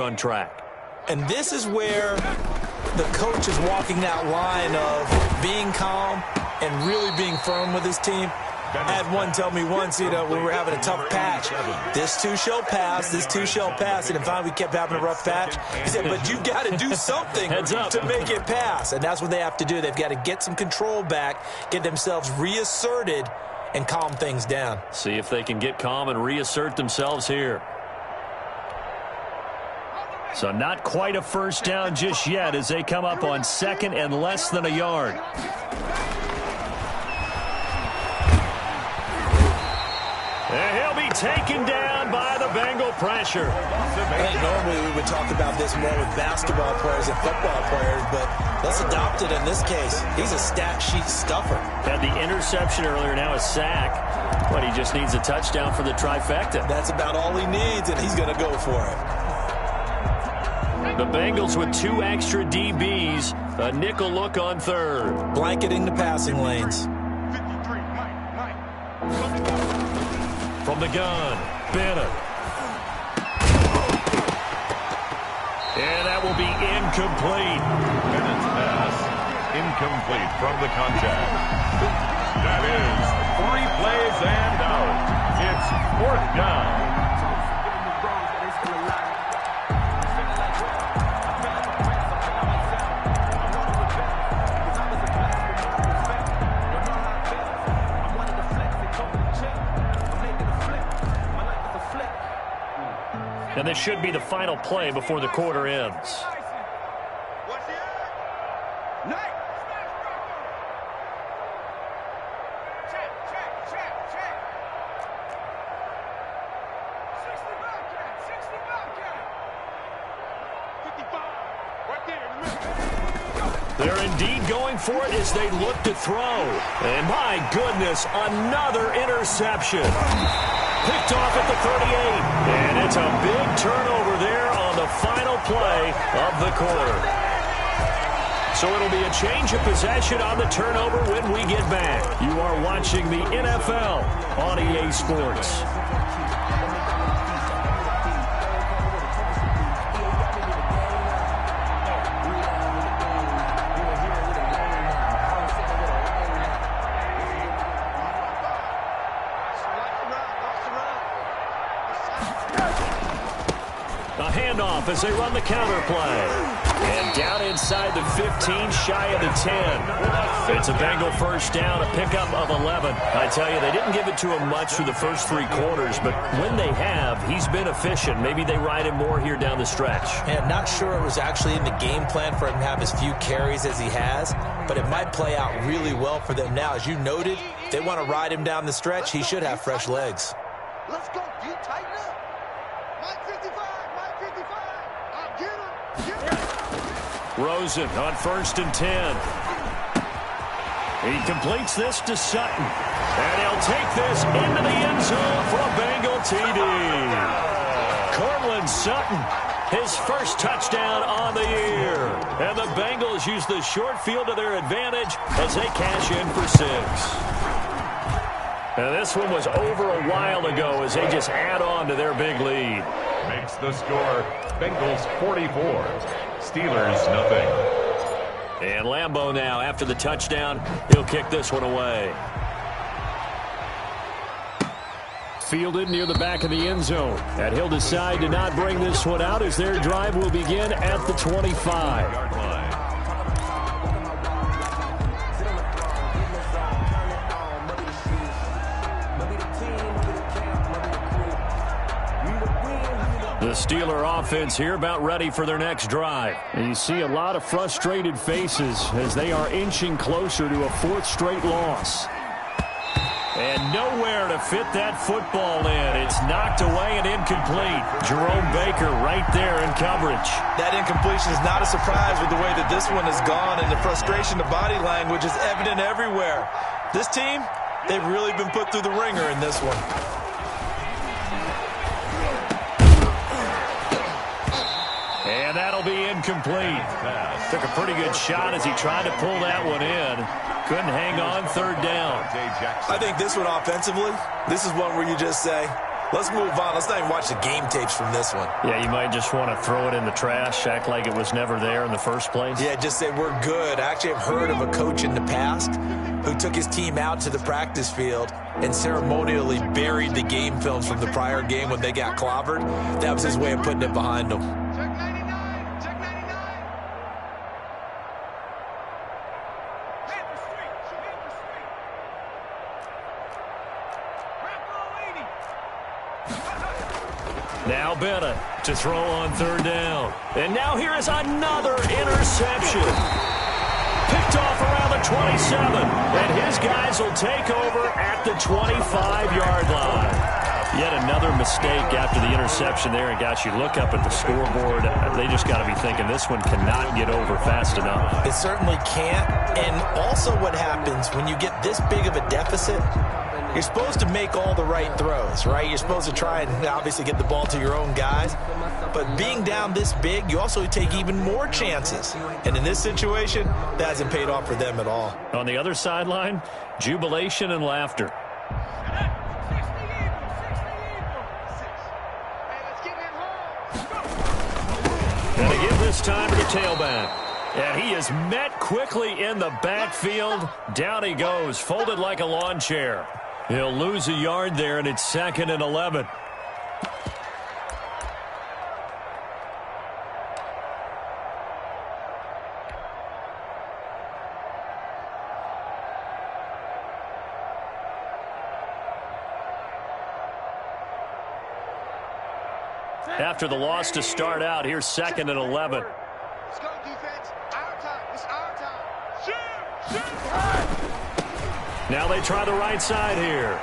on track. And this is where the coach is walking that line of being calm and really being firm with his team. I had one tell me once, when we were having a tough patch, this too shall pass, this too shall pass. And finally we kept having a rough patch. He said, but you've got to do something to make it pass. And that's what they have to do. They've got to get some control back, get themselves reasserted, and calm things down. See if they can get calm and reassert themselves here. So not quite a first down just yet as they come up on second and less than a yard. And he'll be taken down by the Bengal pressure. I think normally we would talk about this more with basketball players and football players, but let's adopt it in this case. He's a stat sheet stuffer. Had the interception earlier, now a sack. But he just needs a touchdown for the trifecta. That's about all he needs, and he's going to go for it. The Bengals with 2 extra DBs, a nickel look on third. Blanketing the passing lanes. From the gun, Bennett. And that will be incomplete. Bennett's pass, incomplete from the contact. That is 3 plays and out. It's 4th down. And this should be the final play before the quarter ends. They're indeed going for it as they look to throw. And my goodness, another interception. Picked off at the 38. And it's a big turnover there on the final play of the quarter. So it'll be a change of possession on the turnover when we get back. You are watching the NFL on EA Sports. As they run the counter play. And down inside the 15, shy of the 10. It's a Bengal first down, a pickup of 11. I tell you, they didn't give it to him much through the first 3 quarters, but when they have, he's been efficient. Maybe they ride him more here down the stretch. And I'm not sure it was actually in the game plan for him to have as few carries as he has, but it might play out really well for them now. As you noted, if they want to ride him down the stretch, he should have fresh legs. Let's go. You tighten up. Mike 55. Mike 55. I'll get him. Rosen on 1st and 10. He completes this to Sutton. And he'll take this into the end zone for a Bengal TD. Cortland Sutton, his first touchdown on the year. And the Bengals use the short field to their advantage as they cash in for 6. And this one was over a while ago as they just add on to their big lead. Makes the score Bengals 44, Steelers nothing. And Lambeau now after the touchdown, he'll kick this one away. Fielded near the back of the end zone. And he'll decide to not bring this one out as their drive will begin at the 25. The Steeler offense here about ready for their next drive. And you see a lot of frustrated faces as they are inching closer to a 4th straight loss. And nowhere to fit that football in. It's knocked away and incomplete. Jerome Baker right there in coverage. That incompletion is not a surprise with the way that this one has gone, and the frustration, the body language is evident everywhere. This team, they've really been put through the ringer in this one. And that'll be incomplete. Took a pretty good shot as he tried to pull that one in. Couldn't hang on 3rd down. I think this one offensively, this is one where you just say, Let's move on. Let's not even watch the game tapes from this one. Yeah, you might just want to throw it in the trash, act like it was never there in the first place. Yeah, just say we're good. I actually have heard of a coach in the past who took his team out to the practice field and ceremonially buried the game films from the prior game when they got clobbered. That was his way of putting it behind them. Check 99. Check 99. Hit the street. Hit the street. Rack 80. Now Bennett to throw on third down. And now here is another interception. Picked off around the 27. And his guys will take over at the 25-yard line. Yet another mistake after the interception there. And, gosh, you look up at the scoreboard, they just got to be thinking this one cannot get over fast enough. It certainly can't. And also what happens when you get this big of a deficit, you're supposed to make all the right throws, right? You're supposed to try and obviously get the ball to your own guys. But being down this big, you also take even more chances. And in this situation, that hasn't paid off for them at all. On the other sideline, jubilation and laughter. And to give this time to the tailback. And he is met quickly in the backfield. Down he goes, folded like a lawn chair. He'll lose a yard there, and it's 2nd and 11. After the loss to start out, here's 2nd and 11. Let's go, defense. Our time. It's our time. Shoot! Now they try the right side here.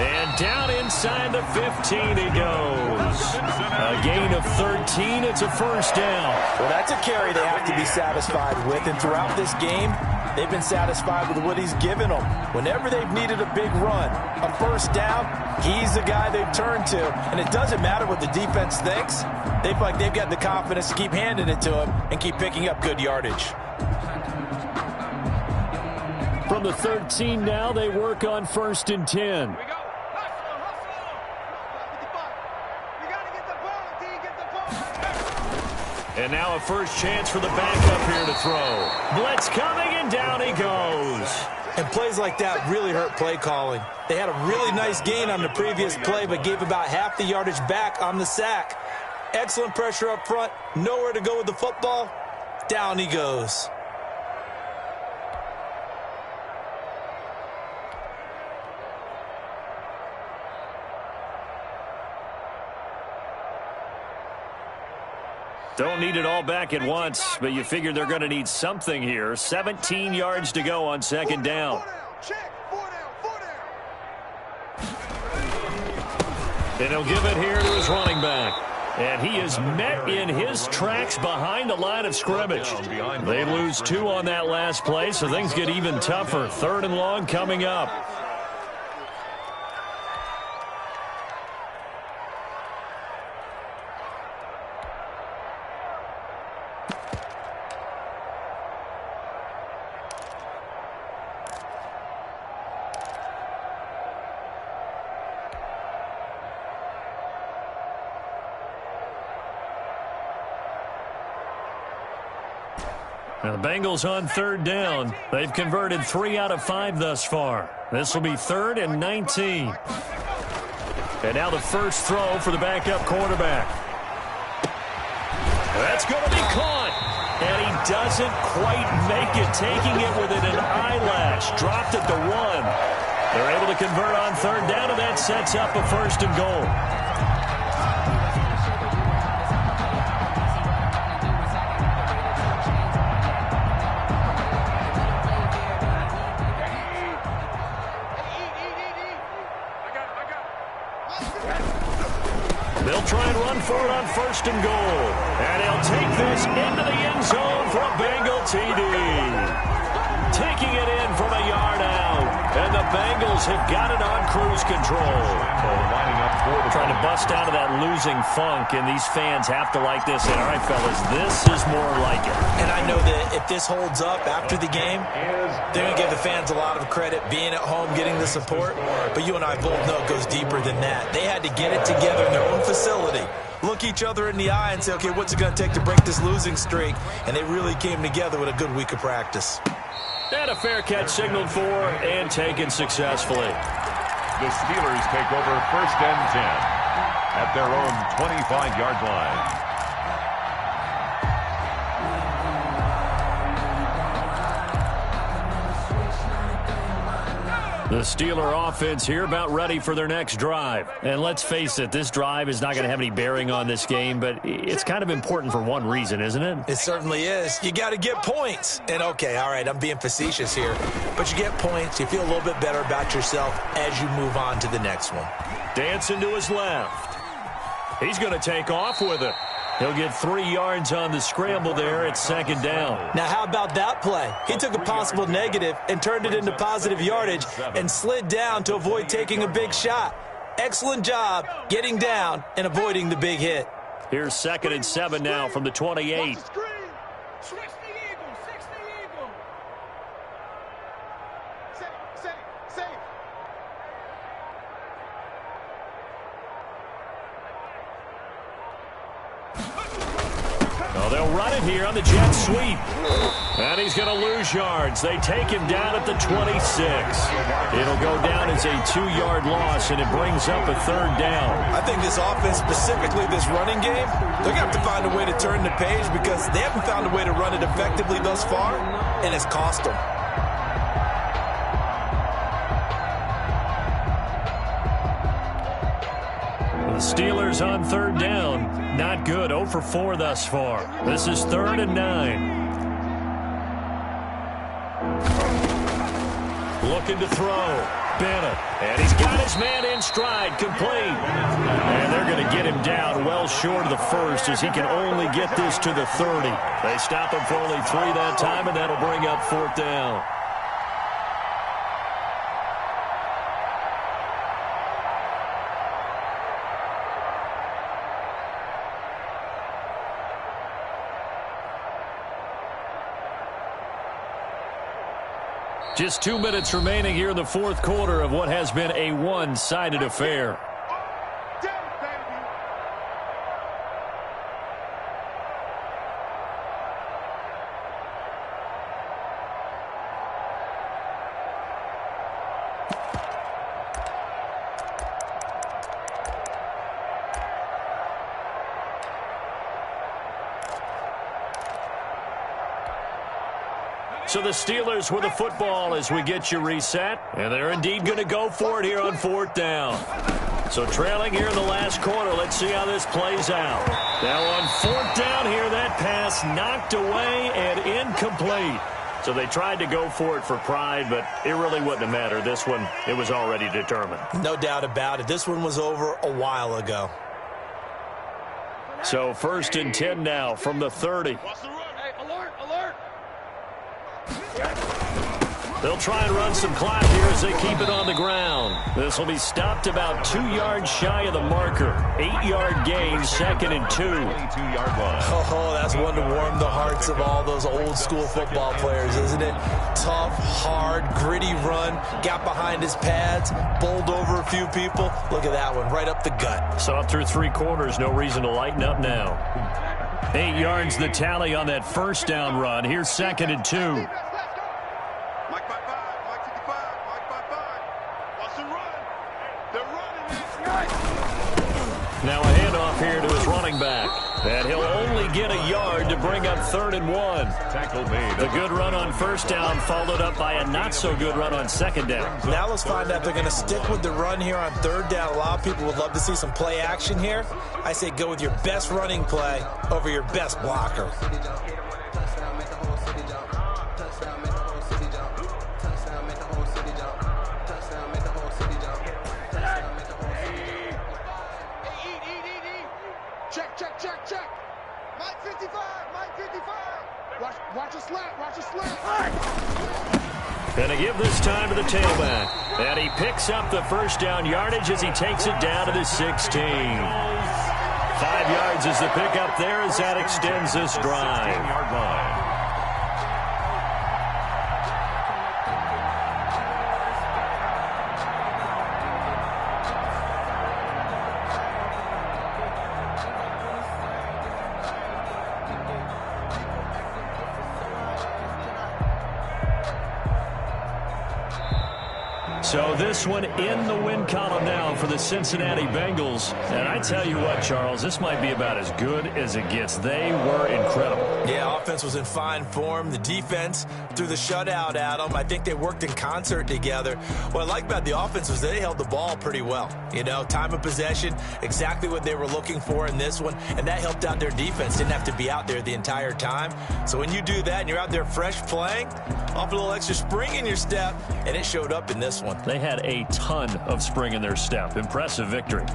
And down inside the 15 he goes. A gain of 13. It's a first down. Well, that's a carry they have to be satisfied with. And throughout this game, they've been satisfied with what he's given them. Whenever they've needed a big run, a first down, he's the guy they've turned to. And it doesn't matter what the defense thinks. They feel like they've got the confidence to keep handing it to him and keep picking up good yardage. From the 13 now, they work on 1st and 10. Here we go. You got to get the ball, D. Get the ball. And now a first chance for the backup here to throw. Blitz coming, and down he goes. And plays like that really hurt play calling. They had a really nice gain on the previous play, but gave about half the yardage back on the sack. Excellent pressure up front. Nowhere to go with the football. Down he goes. Don't need it all back at once, but you figure they're going to need something here. 17 yards to go on 2nd down. Check. 4 down. And he'll give it here to his running back. And he is met in his tracks behind the line of scrimmage. They lose 2 on that last play, so things get even tougher. 3rd and long coming up. Now the Bengals on 3rd down. They've converted 3 out of 5 thus far. This will be 3rd and 19. And now the first throw for the backup quarterback. That's going to be caught. And he doesn't quite make it, taking it within an eyelash. Dropped at the 1. They're able to convert on 3rd down, and that sets up a 1st and goal. They'll try and run for it on 1st and goal. And he'll take this into the end zone for a Bengal TD. Taking it in from a yard out. And the Bengals have got it on cruise control. Lining up for the Trying to bust out of that losing funk, and these fans have to like this. And all right, fellas, this is more like it. And I know that if this holds up after the game, they're going to give the fans a lot of credit, being at home, getting the support. But you and I both know it goes deeper than that. They had to get it together in their own facility, look each other in the eye and say, okay, what's it going to take to break this losing streak? And they really came together with a good week of practice. And a fair catch signaled for and taken successfully. The Steelers take over 1st and 10 at their own 25-yard line. The Steeler offense here about ready for their next drive. And let's face it, this drive is not going to have any bearing on this game, but it's kind of important for one reason, isn't it? It certainly is. You got to get points. And, okay, all right, I'm being facetious here. But you get points. You feel a little bit better about yourself as you move on to the next one. Dancing to his left. He's going to take off with it. He'll get 3 yards on the scramble there at 2nd down. Now, how about that play? He took a possible negative and turned it into positive yardage and slid down to avoid taking a big shot. Excellent job getting down and avoiding the big hit. Here's 2nd and 7 now from the 28. They'll run it here on the jet sweep. And he's going to lose yards. They take him down at the 26. It'll go down as a 2-yard loss, and it brings up a 3rd down. I think this offense, specifically this running game, they're going to have to find a way to turn the page because they haven't found a way to run it effectively thus far, and it's cost them. The Steelers on 3rd down. Not good. 0 for 4 thus far. This is 3rd and 9. Looking to throw. Bennett. And he's got his man in stride. Complete. And they're going to get him down well short of the 1st as he can only get this to the 30. They stop him for only 3 that time, and that'll bring up 4th down. Just 2 minutes remaining here in the 4th quarter of what has been a one-sided affair. So the Steelers with the football as we get you reset. And they're indeed going to go for it here on 4th down. So trailing here in the last quarter. Let's see how this plays out. Now on 4th down here, that pass knocked away and incomplete. So they tried to go for it for pride, but it really wouldn't have mattered. This one, it was already determined. No doubt about it. This one was over a while ago. So 1st and 10 now from the 30. They'll try and run some clock here as they keep it on the ground. This will be stopped about 2 yards shy of the marker. 8-yard gain, 2nd and 2. 22-yard line. Oh, that's one to warm the hearts of all those old-school football players, isn't it? Tough, hard, gritty run. Got behind his pads, bowled over a few people. Look at that one, right up the gut. Saw through 3 quarters, no reason to lighten up now. 8 yards the tally on that 1st down run. Here's 2nd and 2. Now a handoff here to his running back. And he'll only get a yard to bring up 3rd and 1. Tackle made. The good run on 1st down followed up by a not-so-good run on 2nd down. Now let's find out if they're going to stick with the run here on 3rd down. A lot of people would love to see some play action here. I say go with your best running play over your best blocker. Check. Mike 55. Watch a slant. And to give this time to the tailback. And he picks up the first down yardage as he takes it down to the 16. 5 yards is the pickup there as that extends this drive. 16-yard line. So this one in the win column now for the Cincinnati Bengals. And I tell you what, Charles, this might be about as good as it gets. They were incredible. Yeah, offense was in fine form. The defense threw the shutout at them. I think they worked in concert together. What I like about the offense was they held the ball pretty well. You know, time of possession, exactly what they were looking for in this one. And that helped out their defense. Didn't have to be out there the entire time. So when you do that and you're out there fresh playing, off a little extra spring in your step, and it showed up in this one. They had a ton of spring in their step. Impressive victory.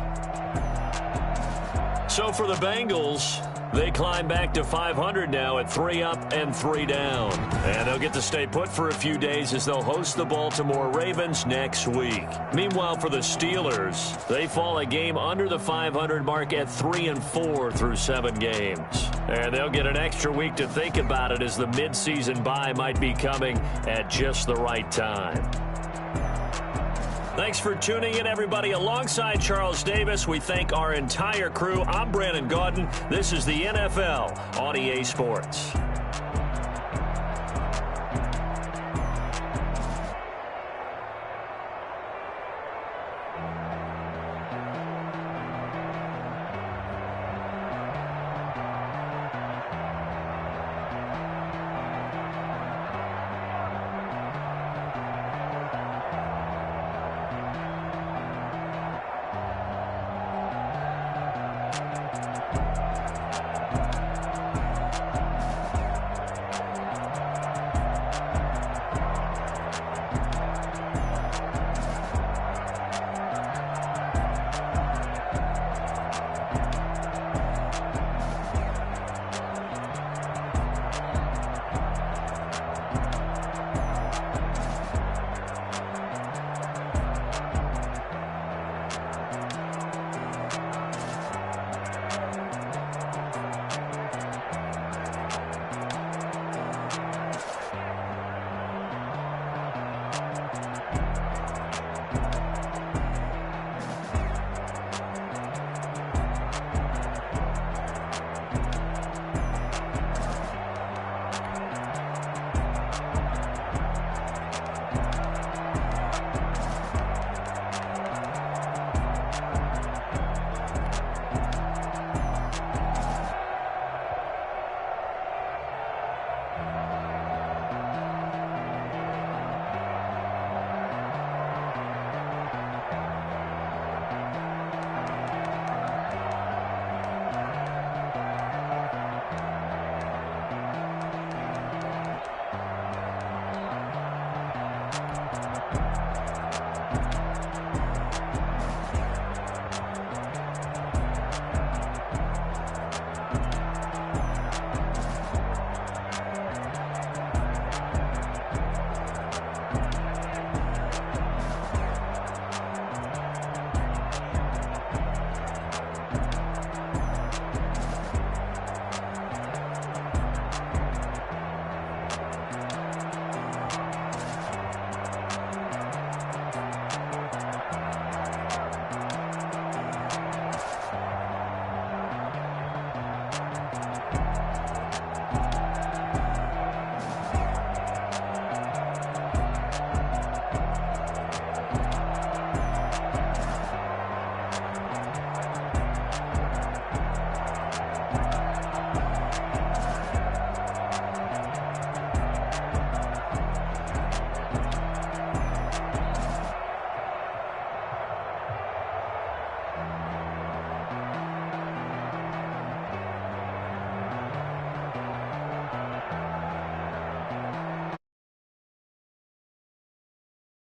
So for the Bengals, they climb back to 500 now at 3 up and 3 down. And they'll get to stay put for a few days as they'll host the Baltimore Ravens next week. Meanwhile, for the Steelers, they fall a game under the 500 mark at 3-4 through 7 games. And they'll get an extra week to think about it as the midseason bye might be coming at just the right time. Thanks for tuning in, everybody. Alongside Charles Davis, we thank our entire crew. I'm Brandon Gaudin. This is the NFL on EA Sports.